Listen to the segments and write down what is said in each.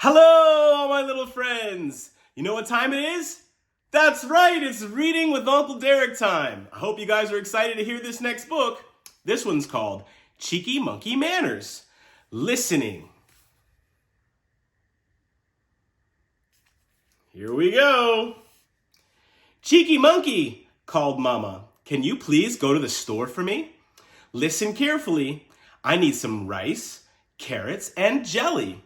Hello, all my little friends. You know what time it is? That's right, it's Reading with Uncle Derrick time. I hope you guys are excited to hear this next book. This one's called Cheeky Monkey Manners. Listening. Here we go. Cheeky Monkey, called Mama. Can you please go to the store for me? Listen carefully. I need some rice, carrots, and jelly.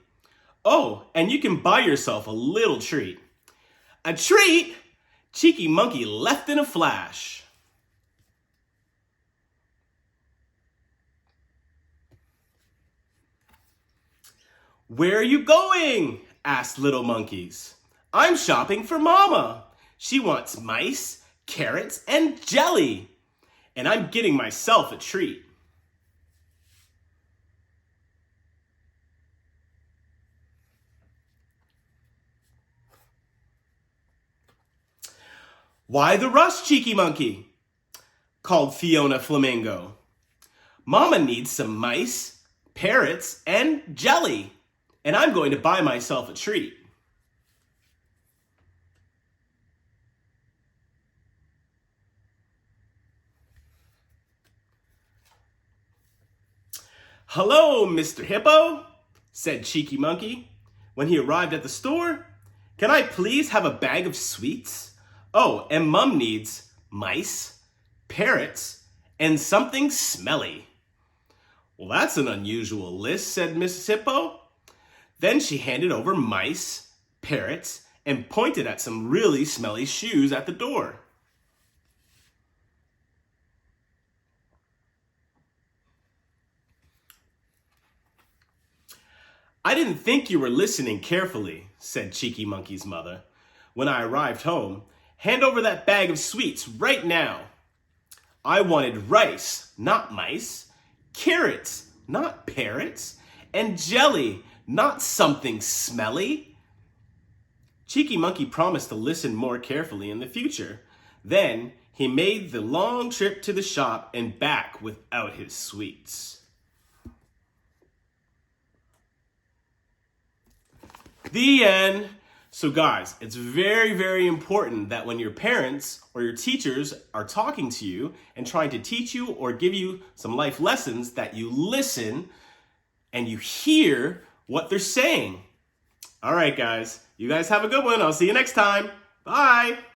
Oh, and you can buy yourself a little treat. A treat? Cheeky Monkey left in a flash. Where are you going? Asked little monkeys. I'm shopping for Mama. She wants mice, carrots, and jelly. And I'm getting myself a treat. Why the rush, Cheeky Monkey? Called Fiona Flamingo. Mama needs some mice, parrots, and jelly. And I'm going to buy myself a treat. Hello, Mr. Hippo, said Cheeky Monkey when he arrived at the store. Can I please have a bag of sweets? Oh, and Mum needs mice, parrots, and something smelly. Well, that's an unusual list, said Mrs. Hippo. Then she handed over mice, parrots, and pointed at some really smelly shoes at the door. I didn't think you were listening carefully, said Cheeky Monkey's mother. When I arrived home, hand over that bag of sweets right now. I wanted rice, not mice, carrots, not parrots, and jelly, not something smelly. Cheeky Monkey promised to listen more carefully in the future. Then he made the long trip to the shop and back without his sweets. The end. So guys, it's very, very important that when your parents or your teachers are talking to you and trying to teach you or give you some life lessons, that you listen and you hear what they're saying. All right, guys. You guys have a good one. I'll see you next time. Bye.